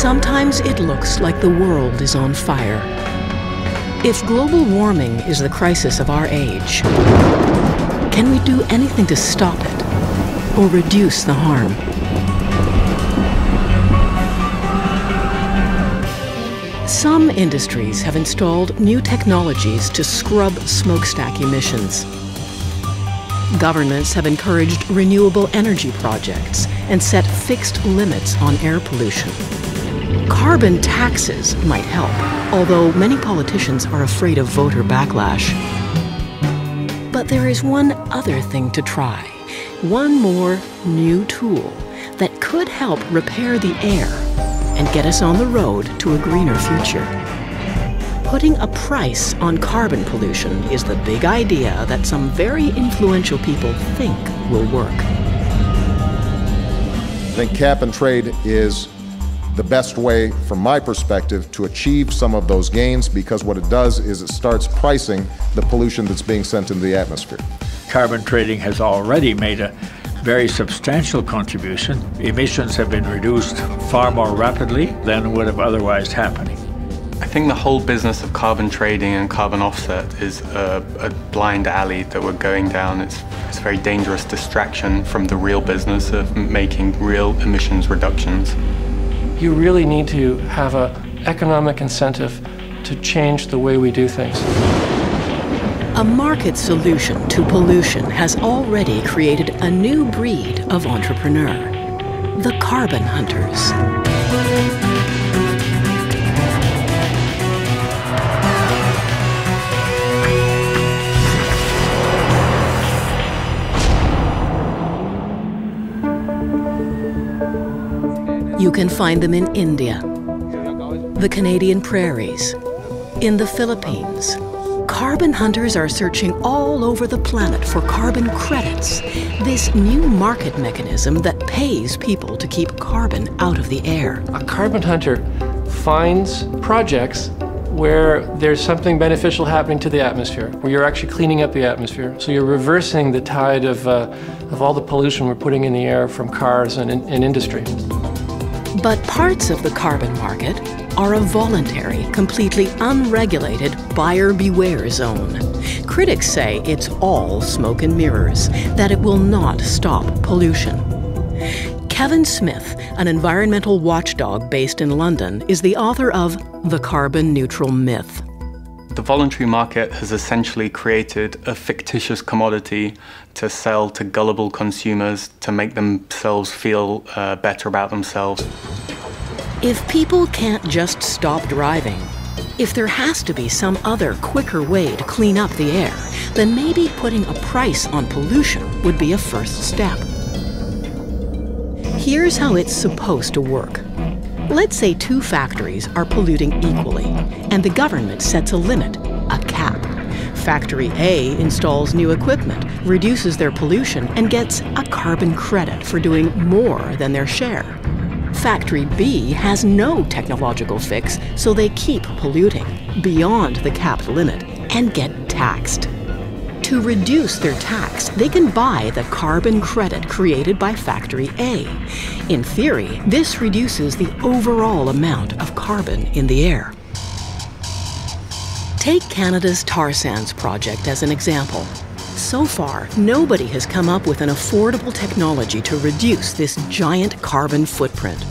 Sometimes it looks like the world is on fire. If global warming is the crisis of our age, can we do anything to stop it or reduce the harm? Some industries have installed new technologies to scrub smokestack emissions. Governments have encouraged renewable energy projects and set fixed limits on air pollution. Carbon taxes might help, although many politicians are afraid of voter backlash. But there is one other thing to try, one more new tool that could help repair the air and get us on the road to a greener future. Putting a price on carbon pollution is the big idea that some very influential people think will work. I think cap and trade is the best way, from my perspective, to achieve some of those gains, because what it does is it starts pricing the pollution that's being sent into the atmosphere. Carbon trading has already made a very substantial contribution. Emissions have been reduced far more rapidly than would have otherwise happened. I think the whole business of carbon trading and carbon offset is a blind alley that we're going down. It's a very dangerous distraction from the real business of making real emissions reductions. You really need to have an economic incentive to change the way we do things. A market solution to pollution has already created a new breed of entrepreneur, the carbon hunters. You can find them in India, the Canadian prairies, in the Philippines. Carbon hunters are searching all over the planet for carbon credits, this new market mechanism that pays people to keep carbon out of the air. A carbon hunter finds projects where there's something beneficial happening to the atmosphere, where you're actually cleaning up the atmosphere. So you're reversing the tide of all the pollution we're putting in the air from cars and industry. But parts of the carbon market are a voluntary, completely unregulated buyer beware zone. Critics say it's all smoke and mirrors, that it will not stop pollution. Kevin Smith, an environmental watchdog based in London, is the author of The Carbon Neutral Myth. The voluntary market has essentially created a fictitious commodity to sell to gullible consumers to make themselves feel better about themselves. If people can't just stop driving, if there has to be some other quicker way to clean up the air, then maybe putting a price on pollution would be a first step. Here's how it's supposed to work. Let's say two factories are polluting equally, and the government sets a limit, a cap. Factory A installs new equipment, reduces their pollution, and gets a carbon credit for doing more than their share. Factory B has no technological fix, so they keep polluting beyond the capped limit and get taxed. To reduce their tax, they can buy the carbon credit created by Factory A. In theory, this reduces the overall amount of carbon in the air. Take Canada's tar sands project as an example. So far, nobody has come up with an affordable technology to reduce this giant carbon footprint.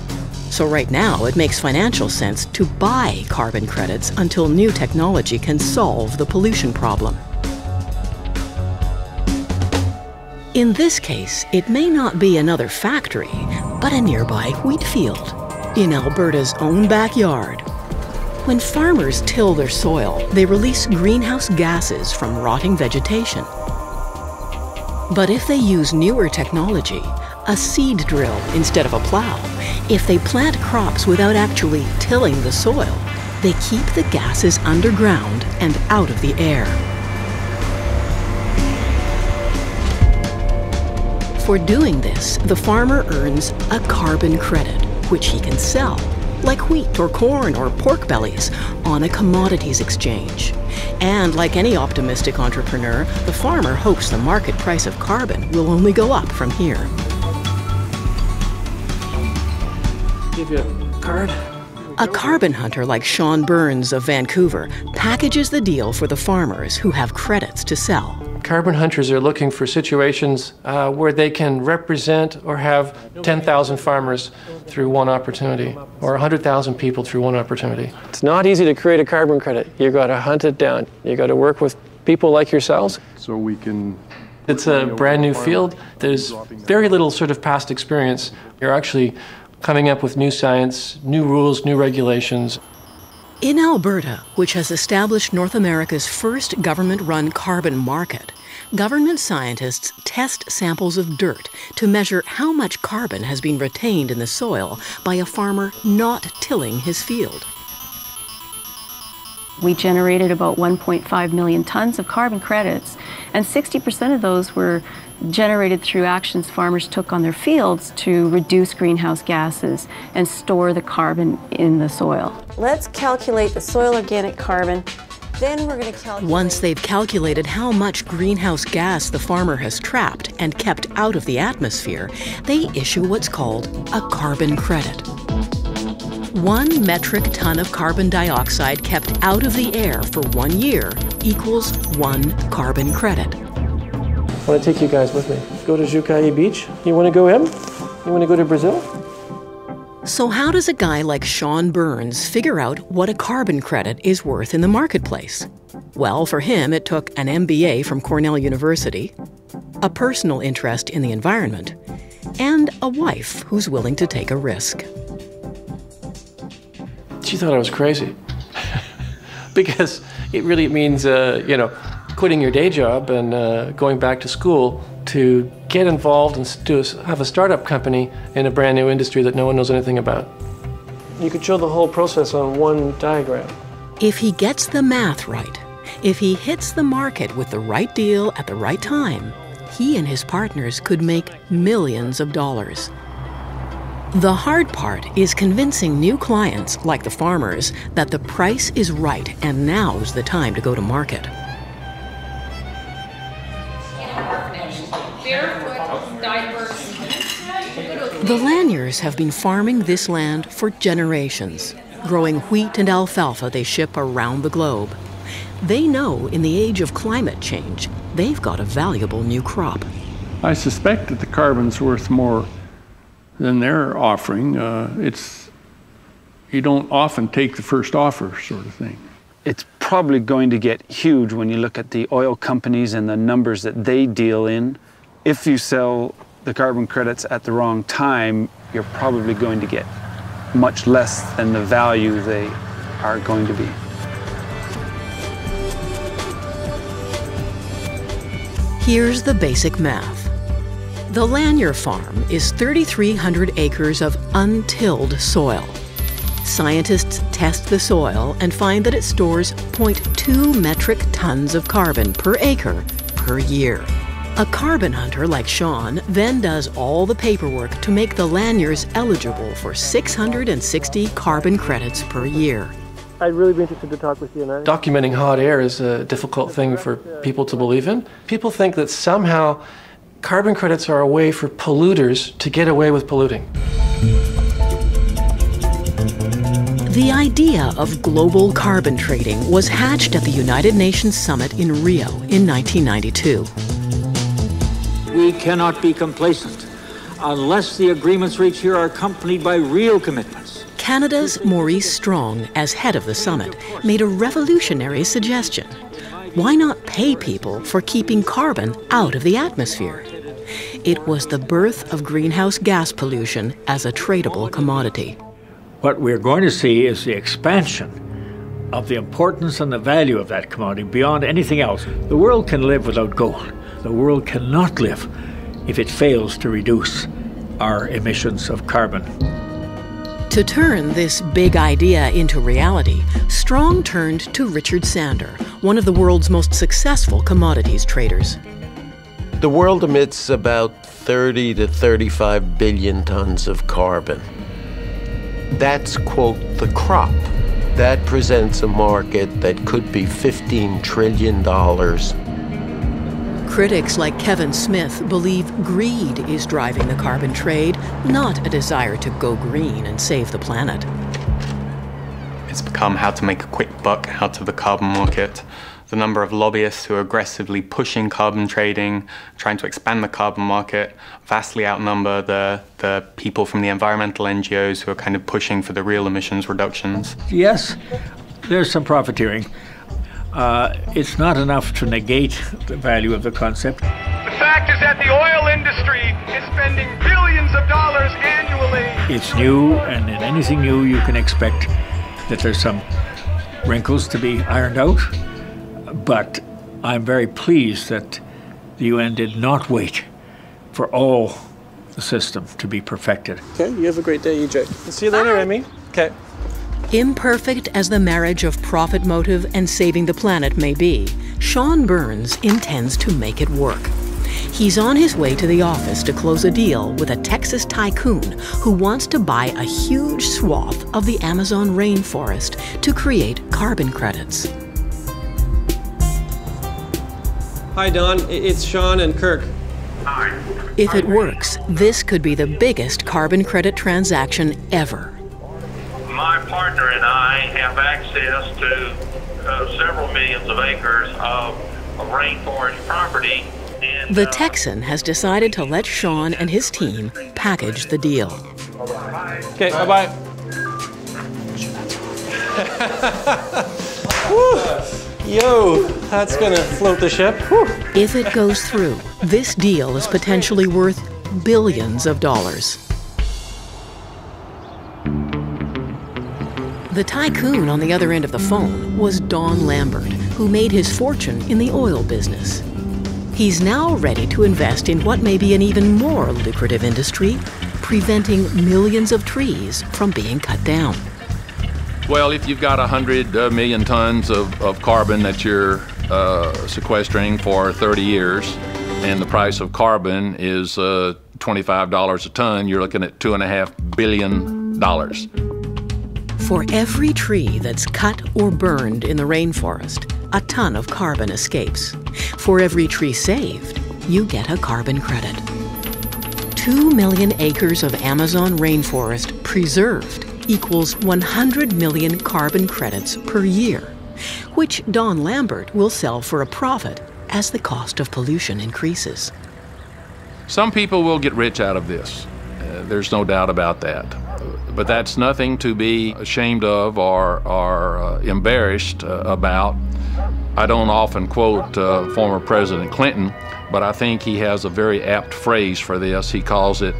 So right now, it makes financial sense to buy carbon credits until new technology can solve the pollution problem. In this case, it may not be another factory, but a nearby wheat field in Alberta's own backyard. When farmers till their soil, they release greenhouse gases from rotting vegetation. But if they use newer technology, a seed drill instead of a plow, if they plant crops without actually tilling the soil, they keep the gases underground and out of the air. For doing this, the farmer earns a carbon credit, which he can sell, like wheat or corn or pork bellies, on a commodities exchange. And like any optimistic entrepreneur, the farmer hopes the market price of carbon will only go up from here. Give you a card. A carbon hunter like Sean Burns of Vancouver packages the deal for the farmers who have credits to sell. Carbon hunters are looking for situations where they can represent or have 10,000 farmers through one opportunity, or 100,000 people through one opportunity. It's not easy to create a carbon credit. You've got to hunt it down. You've got to work with people like yourselves. So we can... It's a brand new field. There's very little sort of past experience. You're actually coming up with new science, new rules, new regulations. In Alberta, which has established North America's first government-run carbon market, government scientists test samples of dirt to measure how much carbon has been retained in the soil by a farmer not tilling his field. We generated about 1.5 million tons of carbon credits, and 60% of those were generated through actions farmers took on their fields to reduce greenhouse gases and store the carbon in the soil. Let's calculate the soil organic carbon. Then we're going to calculate... Once they've calculated how much greenhouse gas the farmer has trapped and kept out of the atmosphere, they issue what's called a carbon credit. 1 metric ton of carbon dioxide kept out of the air for 1 year equals 1 carbon credit. I want to take you guys with me. Go to Jucaí Beach. You want to go in? You want to go to Brazil? So how does a guy like Sean Burns figure out what a carbon credit is worth in the marketplace? Well, for him, it took an MBA from Cornell University, a personal interest in the environment, and a wife who's willing to take a risk. She thought I was crazy because it really means, quitting your day job and going back to school to get involved and have a startup company in a brand new industry that no one knows anything about. You could show the whole process on one diagram. If he gets the math right, if he hits the market with the right deal at the right time, he and his partners could make millions of dollars. The hard part is convincing new clients, like the farmers, that the price is right and now's the time to go to market. The Laniers have been farming this land for generations, growing wheat and alfalfa they ship around the globe. They know in the age of climate change, they've got a valuable new crop. I suspect that the carbon's worth more than they're offering. You don't often take the first offer sort of thing. It's probably going to get huge when you look at the oil companies and the numbers that they deal in. If you sell the carbon credits at the wrong time, you're probably going to get much less than the value they are going to be. Here's the basic math. The Lanier farm is 3,300 acres of untilled soil. Scientists test the soil and find that it stores 0.2 metric tons of carbon per acre per year. A carbon hunter like Sean then does all the paperwork to make the Laniers eligible for 660 carbon credits per year. I'd really be interested to talk with you now. Documenting hot air is a difficult thing for people to believe in. People think that somehow carbon credits are a way for polluters to get away with polluting. The idea of global carbon trading was hatched at the United Nations Summit in Rio in 1992. We cannot be complacent unless the agreements reached here are accompanied by real commitments. Canada's Maurice Strong, as head of the summit, made a revolutionary suggestion. Why not pay people for keeping carbon out of the atmosphere? It was the birth of greenhouse gas pollution as a tradable commodity. What we're going to see is the expansion of the importance and the value of that commodity beyond anything else. The world can live without gold. The world cannot live if it fails to reduce our emissions of carbon. To turn this big idea into reality, Strong turned to Richard Sander, one of the world's most successful commodities traders. The world emits about 30 to 35 billion tons of carbon. That's, quote, the crop. That presents a market that could be $15 trillion. Critics like Kevin Smith believe greed is driving the carbon trade, not a desire to go green and save the planet. It's become how to make a quick buck out of the carbon market. The number of lobbyists who are aggressively pushing carbon trading, trying to expand the carbon market, vastly outnumber the people from the environmental NGOs who are kind of pushing for the real emissions reductions. Yes, there's some profiteering. It's not enough to negate the value of the concept. The fact is that the oil industry is spending billions of dollars annually. It's new, and in anything new you can expect that there's some wrinkles to be ironed out. But I'm very pleased that the UN did not wait for all the system to be perfected. Okay, you have a great day, EJ. See you later, Amy. Okay. Imperfect as the marriage of profit motive and saving the planet may be, Sean Burns intends to make it work. He's on his way to the office to close a deal with a Texas tycoon who wants to buy a huge swath of the Amazon rainforest to create carbon credits. Hi, Don. It's Sean and Kirk. Hi. If it works, this could be the biggest carbon credit transaction ever. My partner and I have access to several millions of acres of rainforest property. And, the Texan has decided to let Sean and his team package the deal. Okay, bye-bye. Yo, that's gonna float the ship. Whew. If it goes through, this deal is potentially worth billions of dollars. The tycoon on the other end of the phone was Don Lambert, who made his fortune in the oil business. He's now ready to invest in what may be an even more lucrative industry, preventing millions of trees from being cut down. Well, if you've got 100 million tons of carbon that you're sequestering for 30 years, and the price of carbon is $25 a ton, you're looking at $2.5 billion. For every tree that's cut or burned in the rainforest, a ton of carbon escapes. For every tree saved, you get a carbon credit. 2 million acres of Amazon rainforest preserved equals 100 million carbon credits per year, which Don Lambert will sell for a profit as the cost of pollution increases. Some people will get rich out of this. There's no doubt about that. But that's nothing to be ashamed of or embarrassed about. I don't often quote former President Clinton, but I think he has a very apt phrase for this. He calls it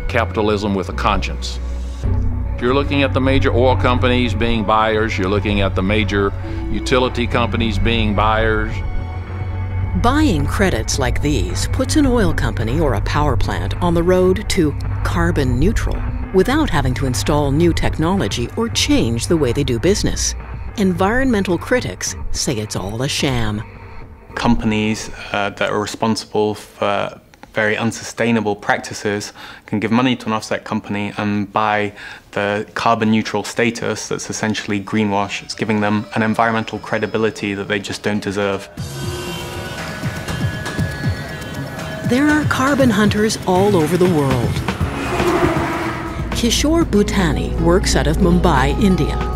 capitalism with a conscience. You're looking at the major oil companies being buyers. You're looking at the major utility companies being buyers. Buying credits like these puts an oil company or a power plant on the road to carbon neutral without having to install new technology or change the way they do business. Environmental critics say it's all a sham. Companies that are responsible for very unsustainable practices can give money to an offset company and buy the carbon neutral status that's essentially greenwash. It's giving them an environmental credibility that they just don't deserve. There are carbon hunters all over the world. Kishore Bhutani works out of Mumbai, India.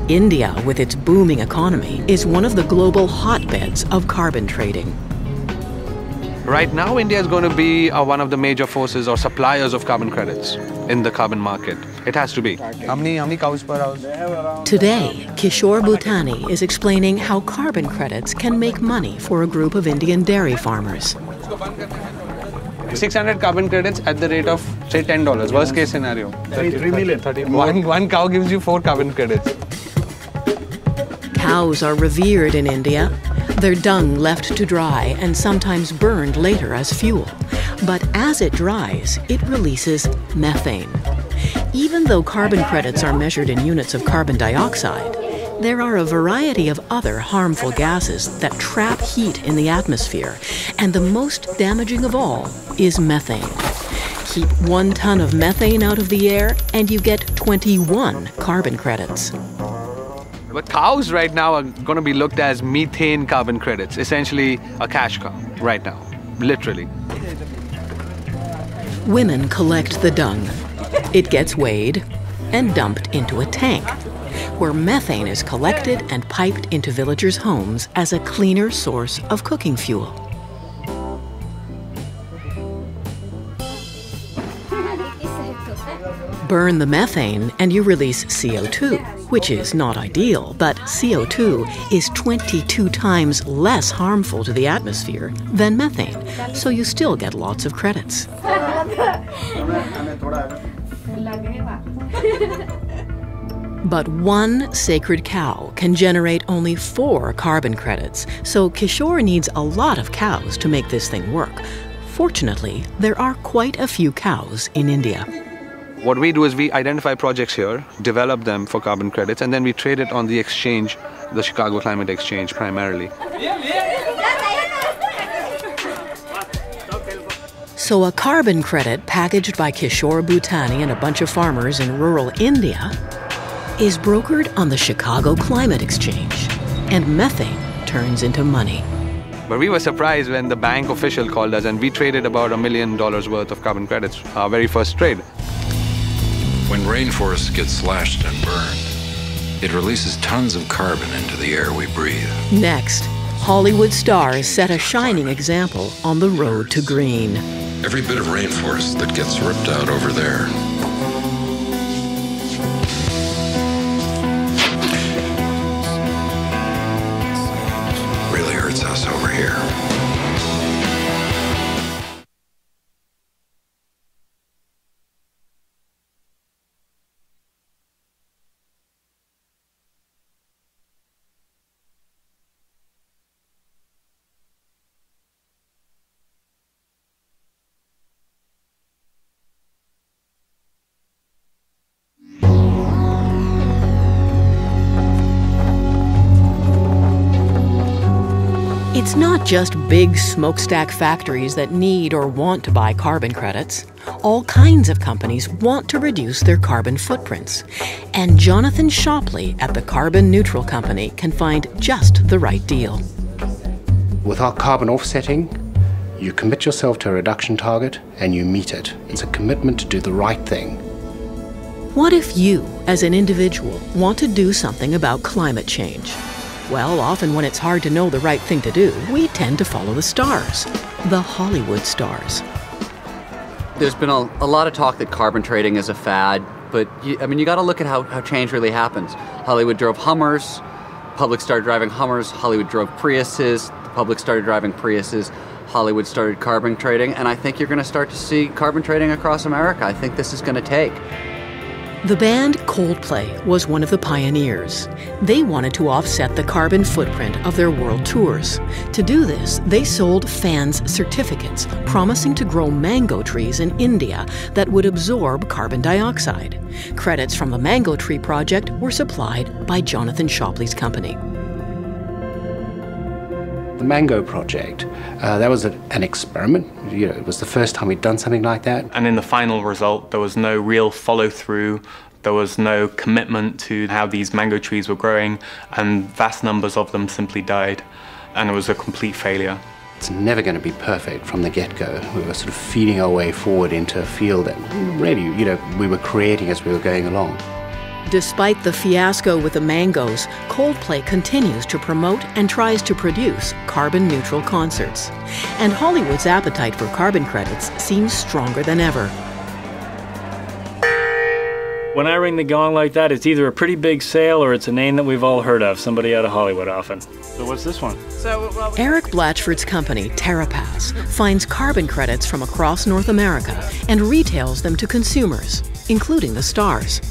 India, with its booming economy, is one of the global hotbeds of carbon trading. Right now, India is going to be one of the major forces or suppliers of carbon credits in the carbon market. It has to be. How many cows per house? Today, Kishore Bhutani is explaining how carbon credits can make money for a group of Indian dairy farmers. 600 carbon credits at the rate of, say, $10. Worst case scenario. 33 million. One cow gives you 4 carbon credits. Cows are revered in India. Their dung left to dry and sometimes burned later as fuel. But as it dries, it releases methane. Even though carbon credits are measured in units of carbon dioxide, there are a variety of other harmful gases that trap heat in the atmosphere, and the most damaging of all is methane. Keep 1 ton of methane out of the air and you get 21 carbon credits. But cows right now are going to be looked as methane carbon credits, essentially a cash cow right now, literally. Women collect the dung. It gets weighed and dumped into a tank. where methane is collected and piped into villagers' homes as a cleaner source of cooking fuel. Burn the methane and you release CO2, which is not ideal, but CO2 is 22 times less harmful to the atmosphere than methane, so you still get lots of credits. But one sacred cow can generate only 4 carbon credits, so Kishore needs a lot of cows to make this thing work. Fortunately, there are quite a few cows in India. What we do is we identify projects here, develop them for carbon credits, and then we trade it on the exchange, the Chicago Climate Exchange primarily. So a carbon credit packaged by Kishore Bhutani and a bunch of farmers in rural India is brokered on the Chicago Climate Exchange, and methane turns into money. But we were surprised when the bank official called us and we traded about $1 million worth of carbon credits, our very first trade. When rainforests get slashed and burned, it releases tons of carbon into the air we breathe. Next, Hollywood stars set a shining example on the road to green. Every bit of rainforest that gets ripped out over there really hurts us over here. It's not just big smokestack factories that need or want to buy carbon credits. All kinds of companies want to reduce their carbon footprints. And Jonathan Shopley at the Carbon Neutral Company can find just the right deal. With our carbon offsetting, you commit yourself to a reduction target and you meet it. It's a commitment to do the right thing. What if you, as an individual, want to do something about climate change? Well, often when it's hard to know the right thing to do, we tend to follow the stars, the Hollywood stars. There's been a lot of talk that carbon trading is a fad, but you got to look at how change really happens. Hollywood drove Hummers, public started driving Hummers, Hollywood drove Priuses, the public started driving Priuses, Hollywood started carbon trading, and I think you're going to start to see carbon trading across America. I think this is going to take. The band Coldplay was one of the pioneers. They wanted to offset the carbon footprint of their world tours. To do this, they sold fans certificates promising to grow mango trees in India that would absorb carbon dioxide. Credits from the Mango Tree Project were supplied by Jonathan Shopley's company. The Mango Project, that was an experiment. It was the first time we'd done something like that. And in the final result, there was no real follow-through. There was no commitment to how these mango trees were growing, and vast numbers of them simply died. And it was a complete failure. It's never going to be perfect from the get-go. We were sort of feeding our way forward into a field that really, we were creating as we were going along. Despite the fiasco with the mangoes, Coldplay continues to promote and tries to produce carbon-neutral concerts. And Hollywood's appetite for carbon credits seems stronger than ever. When I ring the gong like that, it's either a pretty big sale or it's a name that we've all heard of, somebody out of Hollywood often. So what's this one? Eric Blatchford's company, TerraPass, finds carbon credits from across North America and retails them to consumers, including the stars.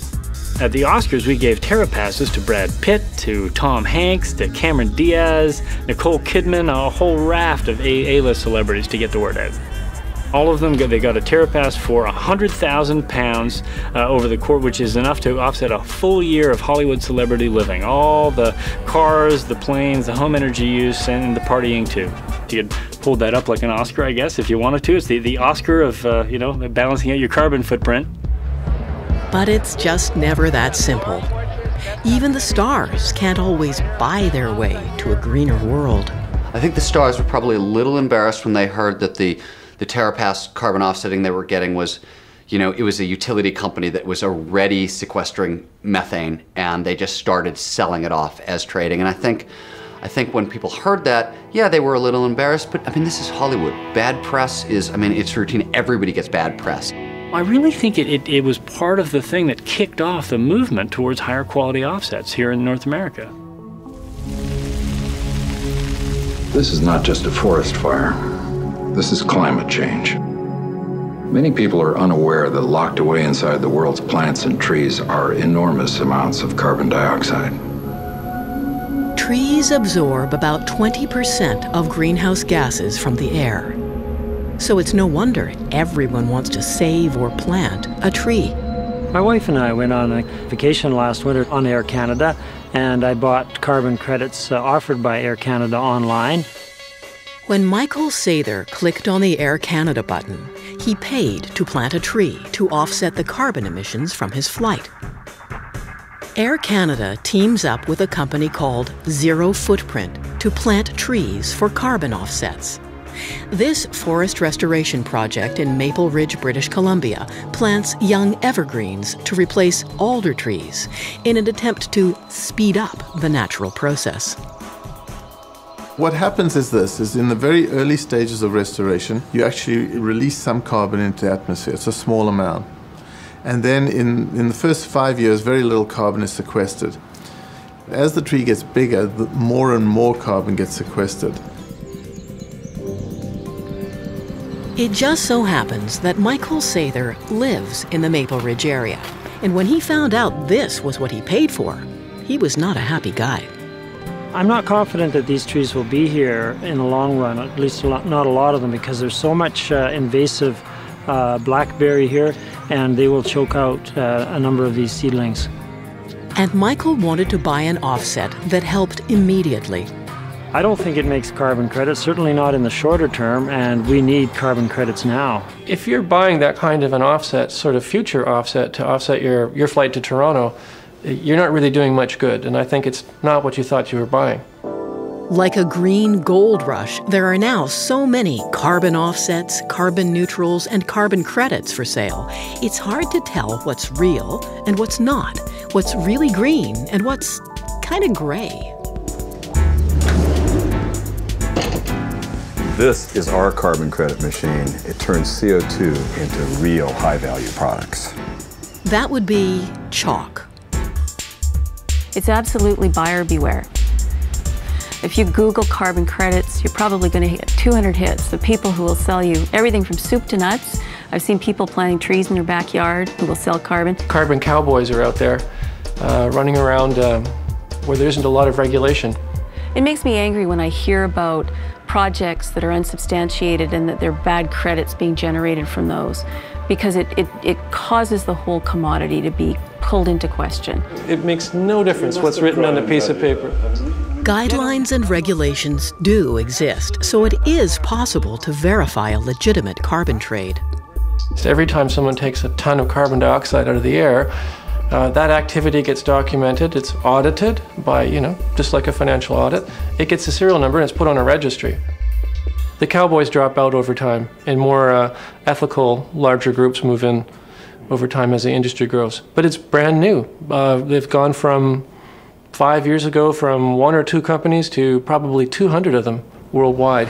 At the Oscars, we gave TerraPasses to Brad Pitt, to Tom Hanks, to Cameron Diaz, Nicole Kidman, a whole raft of A-list celebrities to get the word out. All of them, they got a TerraPass for £100,000 over the course, which is enough to offset a full year of Hollywood celebrity living. All the cars, the planes, the home energy use, and the partying too. You could hold that up like an Oscar, I guess, if you wanted to. It's the Oscar of, balancing out your carbon footprint. But it's just never that simple. Even the stars can't always buy their way to a greener world. I think the stars were probably a little embarrassed when they heard that the TerraPass carbon offsetting they were getting was, You know, it was a utility company that was already sequestering methane, and they just started selling it off as trading. And I think when people heard that, yeah, they were a little embarrassed, but I mean, this is Hollywood. Bad press is, I mean, it's routine. Everybody gets bad press. I really think it was part of the thing that kicked off the movement towards higher quality offsets here in North America. This is not just a forest fire. This is climate change. Many people are unaware that locked away inside the world's plants and trees are enormous amounts of carbon dioxide. Trees absorb about 20% of greenhouse gases from the air. So it's no wonder everyone wants to save or plant a tree. My wife and I went on a vacation last winter on Air Canada, and I bought carbon credits offered by Air Canada online. When Michael Sather clicked on the Air Canada button, he paid to plant a tree to offset the carbon emissions from his flight. Air Canada teams up with a company called Zero Footprint to plant trees for carbon offsets. This forest restoration project in Maple Ridge, British Columbia, plants young evergreens to replace alder trees in an attempt to speed up the natural process. What happens is this, is in the very early stages of restoration, you actually release some carbon into the atmosphere. It's a small amount. And then in the first 5 years, very little carbon is sequestered. As the tree gets bigger, more and more carbon gets sequestered. It just so happens that Michael Sather lives in the Maple Ridge area. And when he found out this was what he paid for, he was not a happy guy. I'm not confident that these trees will be here in the long run, at least not a lot of them, because there's so much invasive blackberry here, and they will choke out a number of these seedlings. And Michael wanted to buy an offset that helped immediately. I don't think it makes carbon credits, certainly not in the shorter term, and we need carbon credits now. If you're buying that kind of an offset, sort of future offset, to offset your flight to Toronto, you're not really doing much good, and I think it's not what you thought you were buying. Like a green gold rush, there are now so many carbon offsets, carbon neutrals, and carbon credits for sale. It's hard to tell what's real and what's not, what's really green and what's kind of gray. This is our carbon credit machine. It turns CO2 into real high-value products. That would be chalk. It's absolutely buyer beware. If you Google carbon credits, you're probably going to hit 200 hits of people who will sell you everything from soup to nuts. I've seen people planting trees in their backyard who will sell carbon. Carbon cowboys are out there running around where there isn't a lot of regulation. It makes me angry when I hear about projects that are unsubstantiated and that there are bad credits being generated from those, because it causes the whole commodity to be pulled into question. It makes no difference what's written on a piece of paper. Guidelines and regulations do exist, so it is possible to verify a legitimate carbon trade. So every time someone takes a ton of carbon dioxide out of the air, that activity gets documented, it's audited by, just like a financial audit. It gets a serial number and it's put on a registry. The cowboys drop out over time, and more ethical, larger groups move in over time as the industry grows. But it's brand new. They've gone from 5 years ago from 1 or 2 companies to probably 200 of them worldwide.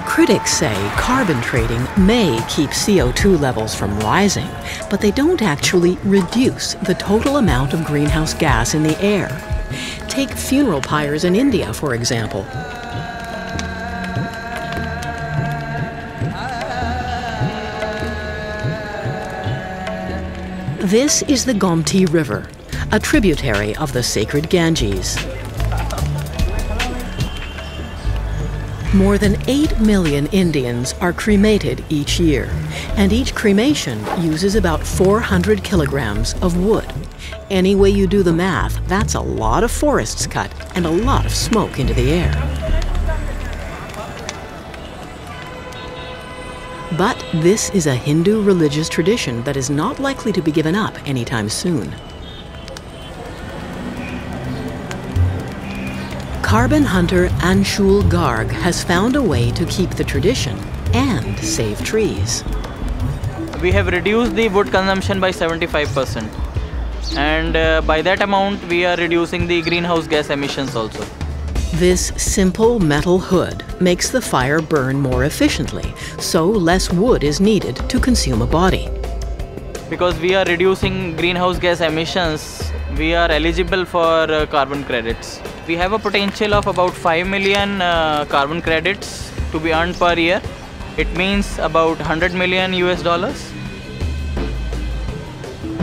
Critics say carbon trading may keep CO2 levels from rising, but they don't actually reduce the total amount of greenhouse gas in the air. Take funeral pyres in India, for example. This is the Gomti River, a tributary of the sacred Ganges. More than 8 million Indians are cremated each year, and each cremation uses about 400 kilograms of wood. Any way you do the math, that's a lot of forests cut and a lot of smoke into the air. But this is a Hindu religious tradition that is not likely to be given up anytime soon. carbon hunter Anshul Garg has found a way to keep the tradition and save trees. We have reduced the wood consumption by 75%. And by that amount, we are reducing the greenhouse gas emissions also. This simple metal hood makes the fire burn more efficiently, so less wood is needed to consume a body. Because we are reducing greenhouse gas emissions, we are eligible for carbon credits. We have a potential of about 5 million carbon credits to be earned per year. It means about $100 million US.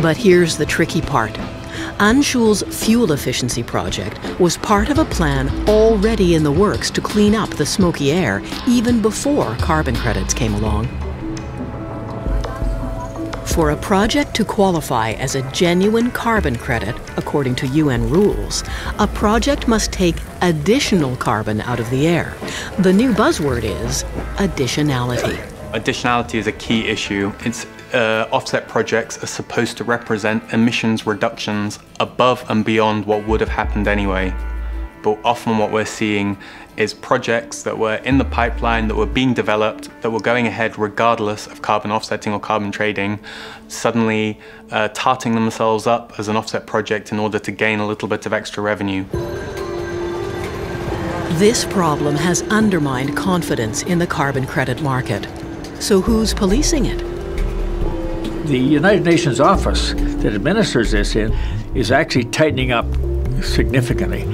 But here's the tricky part. Anshul's fuel efficiency project was part of a plan already in the works to clean up the smoky air even before carbon credits came along. For a project to qualify as a genuine carbon credit, according to UN rules, a project must take additional carbon out of the air. The new buzzword is additionality. Additionality is a key issue. Offset projects are supposed to represent emissions reductions above and beyond what would have happened anyway. But often what we're seeing is projects that were in the pipeline, that were being developed, that were going ahead regardless of carbon offsetting or carbon trading, suddenly tarting themselves up as an offset project in order to gain a little bit of extra revenue. This problem has undermined confidence in the carbon credit market. So who's policing it? The United Nations office that administers this is actually tightening up significantly,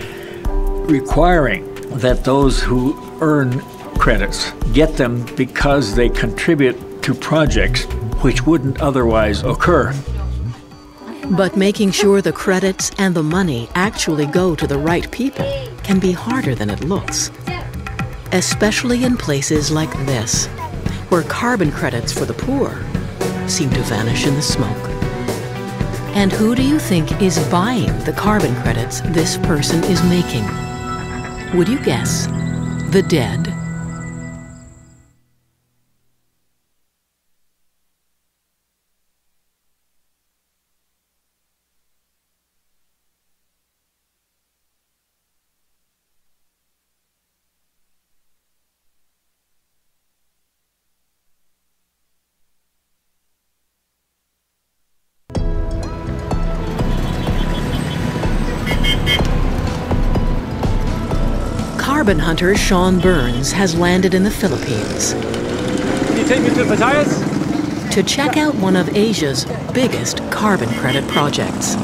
requiring that those who earn credits get them because they contribute to projects which wouldn't otherwise occur. But making sure the credits and the money actually go to the right people can be harder than it looks, especially in places like this, where carbon credits for the poor seem to vanish in the smoke. And who do you think is buying the carbon credits this person is making? Would you guess? The dead? Carbon hunter Sean Burns has landed in the Philippines. Can you take me to Batangas? To check out one of Asia's biggest carbon credit projects.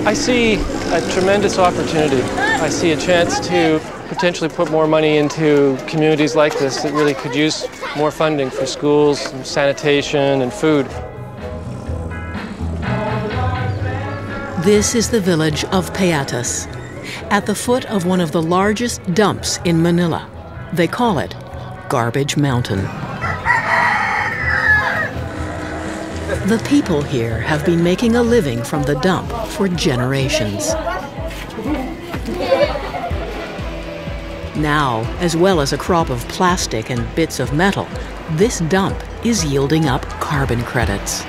I see a tremendous opportunity. I see a chance to potentially put more money into communities like this that really could use more funding for schools, and sanitation, and food. This is the village of Payatas, at the foot of one of the largest dumps in Manila. They call it Garbage Mountain. The people here have been making a living from the dump for generations. Now, as well as a crop of plastic and bits of metal, this dump is yielding up carbon credits.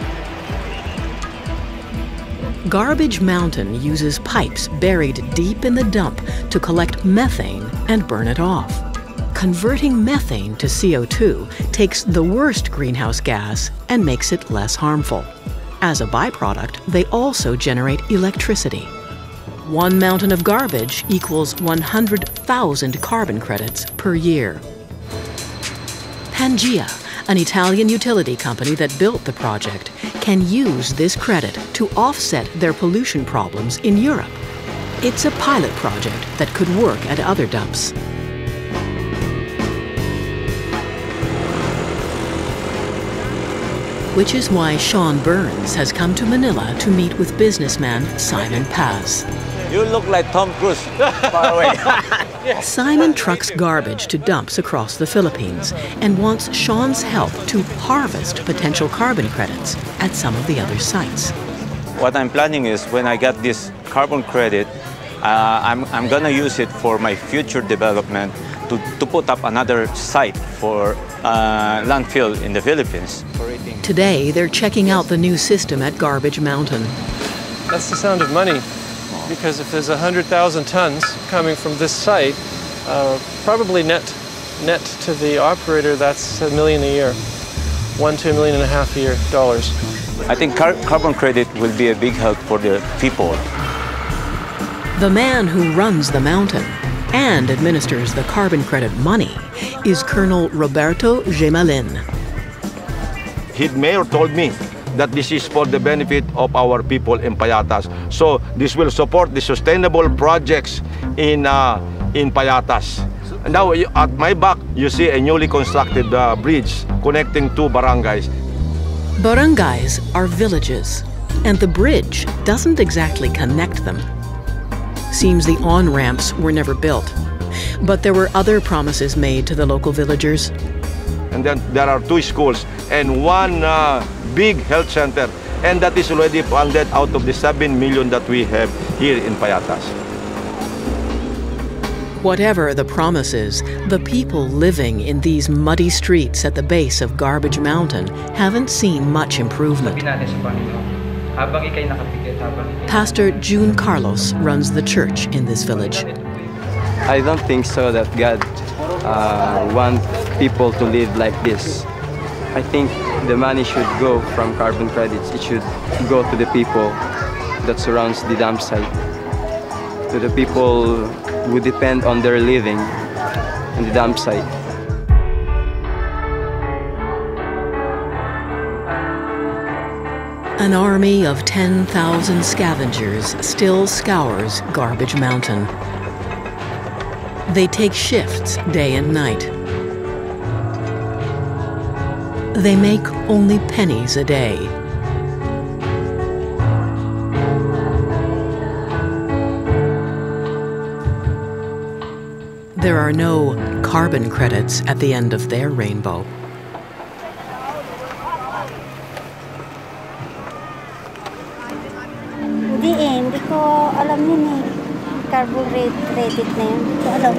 Garbage Mountain uses pipes buried deep in the dump to collect methane and burn it off. Converting methane to CO2 takes the worst greenhouse gas and makes it less harmful. As a byproduct, they also generate electricity. 1 mountain of garbage equals 100,000 carbon credits per year. Pangea, an Italian utility company that built the project, can use this credit to offset their pollution problems in Europe. It's a pilot project that could work at other dumps. Which is why Sean Burns has come to Manila to meet with businessman Simon Paz. You look like Tom Cruise, far away. Simon trucks garbage to dumps across the Philippines and wants Sean's help to harvest potential carbon credits at some of the other sites. What I'm planning is when I get this carbon credit, I'm gonna use it for my future development to put up another site for landfill in the Philippines. Today, they're checking out the new system at Garbage Mountain. That's the sound of money. because if there's 100,000 tons coming from this site, probably net to the operator, that's $1 million a year, $1 to $1.5 million a year dollars. I think carbon credit will be a big help for the people. The man who runs the mountain and administers the carbon credit money is Colonel Roberto Gemalin. Head mayor told me that this is for the benefit of our people in Payatas. So this will support the sustainable projects in Payatas. Now at my back, you see a newly constructed bridge connecting two barangays. Barangays are villages, and the bridge doesn't exactly connect them. Seems the on-ramps were never built, but there were other promises made to the local villagers. And then there are 2 schools and 1 big health center, and that is already funded out of the 7 million that we have here in Payatas. Whatever the promises, the people living in these muddy streets at the base of Garbage Mountain haven't seen much improvement. Pastor June Carlos runs the church in this village. I don't think so that God wants people to live like this. I think the money should go from carbon credits. It should go to the people that surrounds the dump site, to the people who depend on their living in the dump site. An army of 10,000 scavengers still scours Garbage Mountain. They take shifts day and night. They make only pennies a day. There are no carbon credits at the end of their rainbow. Hindi ko alam yun eh. Carbon credit na yun. Hindi ko alam.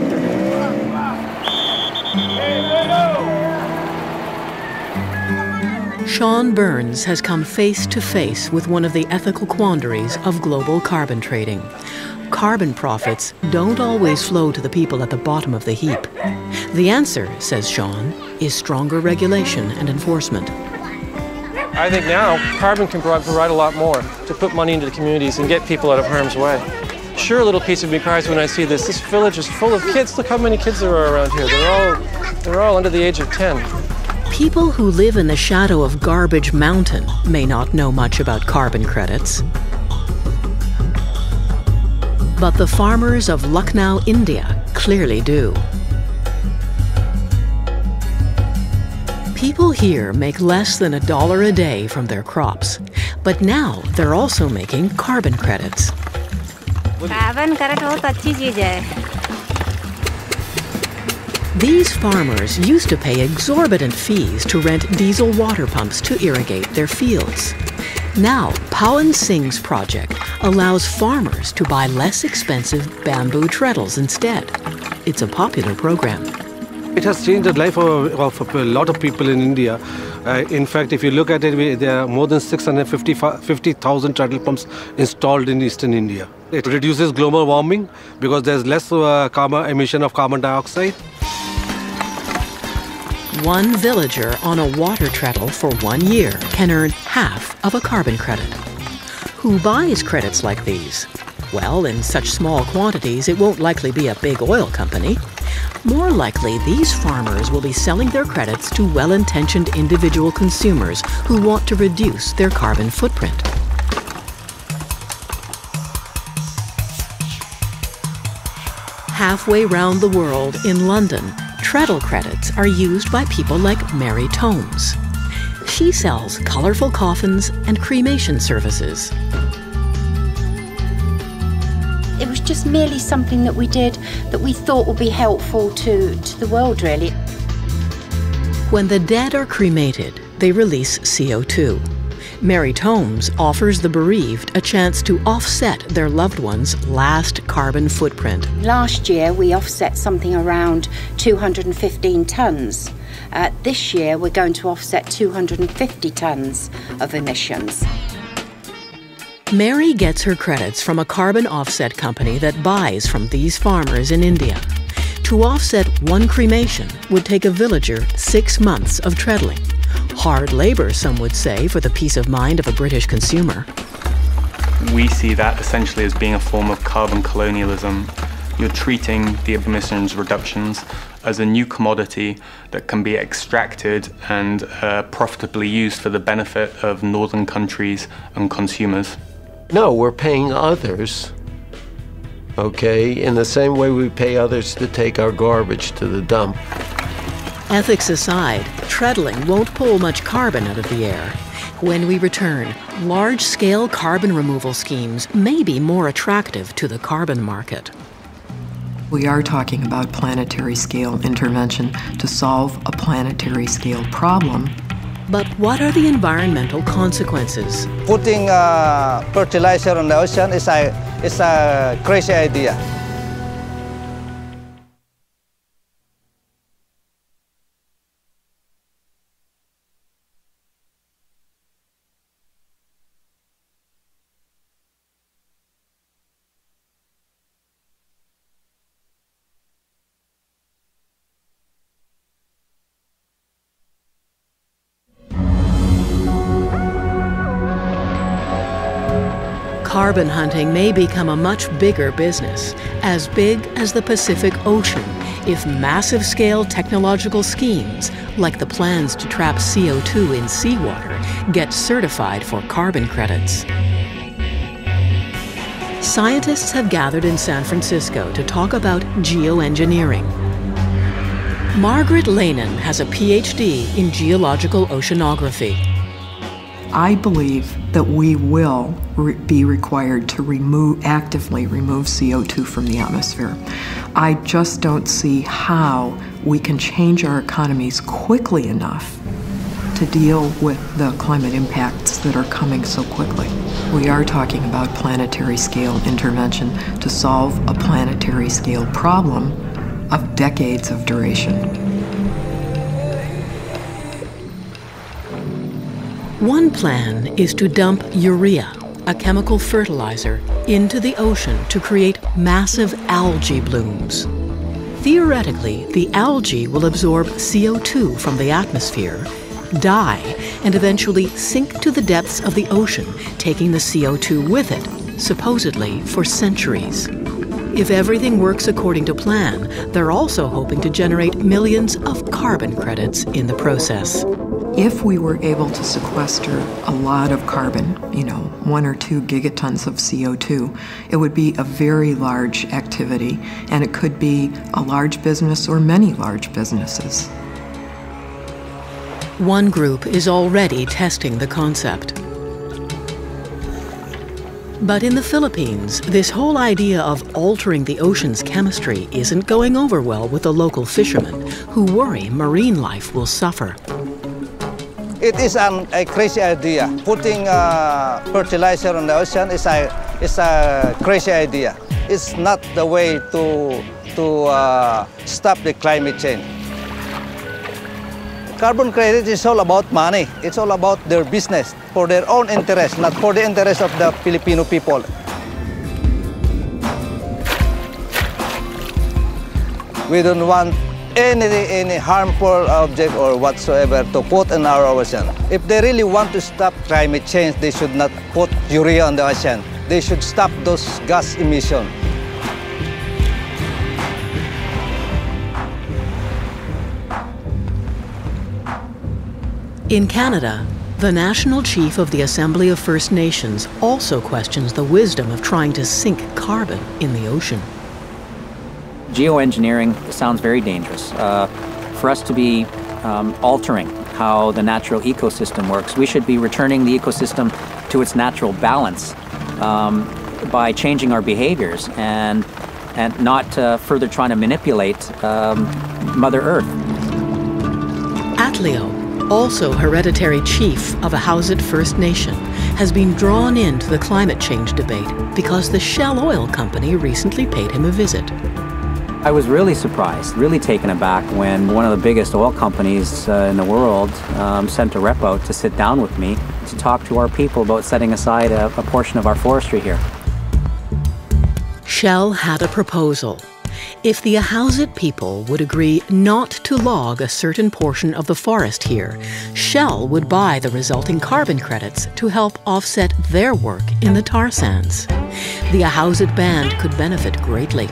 Sean Burns has come face to face with one of the ethical quandaries of global carbon trading. Carbon profits don't always flow to the people at the bottom of the heap. The answer, says Sean, is stronger regulation and enforcement. I think now carbon can provide a lot more to put money into the communities and get people out of harm's way. Sure, a little piece of me cries when I see this. This village is full of kids. Look how many kids there are around here. They're all under the age of 10. People who live in the shadow of Garbage Mountain may not know much about carbon credits. But the farmers of Lucknow, India, clearly do. People here make less than $1 a day from their crops, but now they're also making carbon credits. Carbon credit बहुत अच्छी चीज है. These farmers used to pay exorbitant fees to rent diesel water pumps to irrigate their fields. Now, Pawan Singh's project allows farmers to buy less expensive bamboo treadles instead. It's a popular program. It has changed the life of a lot of people in India. In fact, if you look at it, there are more than 650,000 treadle pumps installed in eastern India. It reduces global warming because there's less emission of carbon dioxide. One villager on a water treadle for 1 year can earn half of a carbon credit. Who buys credits like these? Well, in such small quantities, it won't likely be a big oil company. More likely, these farmers will be selling their credits to well-intentioned individual consumers who want to reduce their carbon footprint. Halfway round the world in London, treadle credits are used by people like Mary Tomes. She sells colorful coffins and cremation services. It was just merely something that we did that we thought would be helpful to the world, really. When the dead are cremated, they release CO2. Mary Tomes offers the bereaved a chance to offset their loved one's last carbon footprint. Last year, we offset something around 215 tonnes. This year, we're going to offset 250 tonnes of emissions. Mary gets her credits from a carbon offset company that buys from these farmers in India. To offset one cremation would take a villager 6 months of treadling. Hard labor, some would say, for the peace of mind of a British consumer. We see that essentially as being a form of carbon colonialism. You're treating the emissions reductions as a new commodity that can be extracted and profitably used for the benefit of northern countries and consumers. No, we're paying others, okay, in the same way we pay others to take our garbage to the dump. Ethics aside, treadling won't pull much carbon out of the air. When we return, large-scale carbon removal schemes may be more attractive to the carbon market. We are talking about planetary scale intervention to solve a planetary scale problem. But what are the environmental consequences? Putting fertilizer on the ocean is a crazy idea. Carbon hunting may become a much bigger business, as big as the Pacific Ocean, if massive-scale technological schemes, like the plans to trap CO2 in seawater, get certified for carbon credits. Scientists have gathered in San Francisco to talk about geoengineering. Margaret Lehnen has a PhD in geological oceanography. I believe that we will be required to actively remove CO2 from the atmosphere. I just don't see how we can change our economies quickly enough to deal with the climate impacts that are coming so quickly. We are talking about planetary scale intervention to solve a planetary scale problem of decades of duration. One plan is to dump urea, a chemical fertilizer, into the ocean to create massive algae blooms. Theoretically, the algae will absorb CO2 from the atmosphere, die, and eventually sink to the depths of the ocean, taking the CO2 with it, supposedly for centuries. If everything works according to plan, they're also hoping to generate millions of carbon credits in the process. If we were able to sequester a lot of carbon, 1 or 2 gigatons of CO2, it would be a very large activity, and it could be a large business or many large businesses. One group is already testing the concept. But in the Philippines, this whole idea of altering the ocean's chemistry isn't going over well with the local fishermen, who worry marine life will suffer. It is a crazy idea. Putting fertilizer on the ocean is a crazy idea. It's not the way to stop the climate change. Carbon credit is all about money. It's all about their business, for their own interest, not for the interest of the Filipino people. We don't want any harmful object or whatsoever to put in our ocean. If they really want to stop climate change, they should not put urea on the ocean. They should stop those gas emissions. In Canada, the National Chief of the Assembly of First Nations also questions the wisdom of trying to sink carbon in the ocean. Geoengineering sounds very dangerous. For us to be altering how the natural ecosystem works, we should be returning the ecosystem to its natural balance by changing our behaviors and not further trying to manipulate Mother Earth. Atleo, also hereditary chief of a Hausut First Nation, has been drawn into the climate change debate because the Shell Oil Company recently paid him a visit. I was really surprised, really taken aback when one of the biggest oil companies in the world sent a rep out to sit down with me to talk to our people about setting aside a portion of our forestry here. Shell had a proposal. If the Ahousaht people would agree not to log a certain portion of the forest here, Shell would buy the resulting carbon credits to help offset their work in the tar sands. The Ahousaht band could benefit greatly.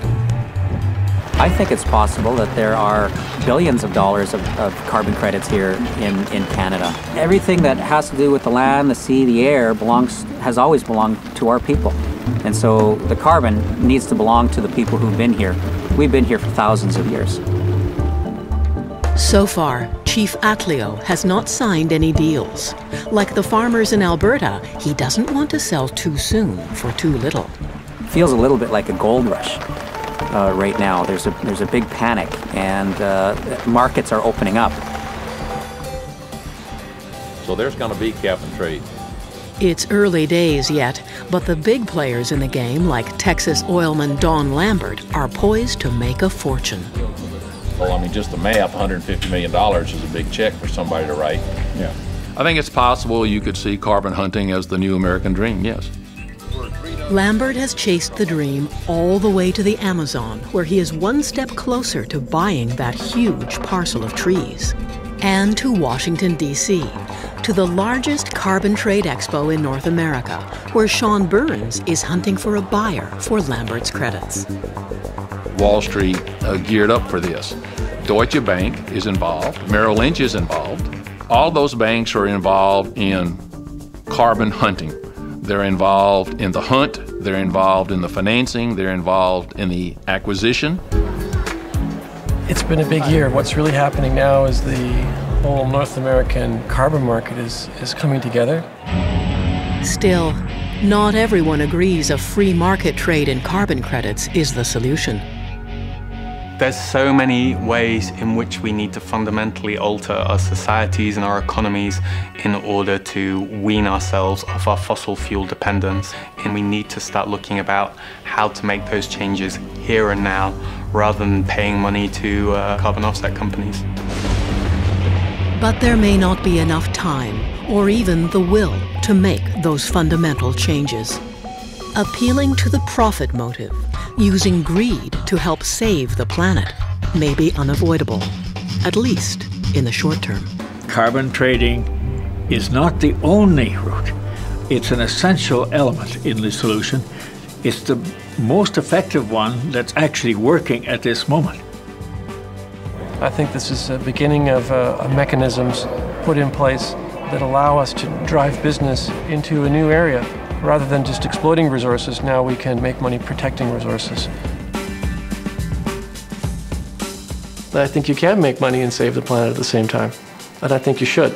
I think it's possible that there are billions of dollars of carbon credits here in Canada. Everything that has to do with the land, the sea, the air has always belonged to our people. And so the carbon needs to belong to the people who've been here. We've been here for thousands of years. So far, Chief Atleo has not signed any deals. Like the farmers in Alberta, he doesn't want to sell too soon for too little. Feels a little bit like a gold rush. Right now, there's a big panic, and markets are opening up. So there's going to be cap and trade. It's early days yet, but the big players in the game, like Texas oilman Don Lambert, are poised to make a fortune. Well, I mean, just the math, $150 million is a big check for somebody to write. Yeah. I think it's possible you could see carbon hunting as the new American dream, yes. Lambert has chased the dream all the way to the Amazon, where he is one step closer to buying that huge parcel of trees. And to Washington, D.C., to the largest carbon trade expo in North America, where Sean Burns is hunting for a buyer for Lambert's credits. Wall Street geared up for this. Deutsche Bank is involved. Merrill Lynch is involved. All those banks are involved in carbon hunting. They're involved in the hunt, they're involved in the financing, they're involved in the acquisition. It's been a big year. What's really happening now is the whole North American carbon market is coming together. Still, not everyone agrees a free market trade in carbon credits is the solution. There's so many ways in which we need to fundamentally alter our societies and our economies in order to wean ourselves off our fossil fuel dependence. And we need to start looking about how to make those changes here and now rather than paying money to carbon offset companies. But there may not be enough time or even the will to make those fundamental changes. Appealing to the profit motive, using greed to help save the planet, may be unavoidable, at least in the short term. Carbon trading is not the only route. It's an essential element in the solution. It's the most effective one that's actually working at this moment. I think this is the beginning of mechanisms put in place that allow us to drive business into a new area. Rather than just exploiting resources, now we can make money protecting resources. I think you can make money and save the planet at the same time, and I think you should.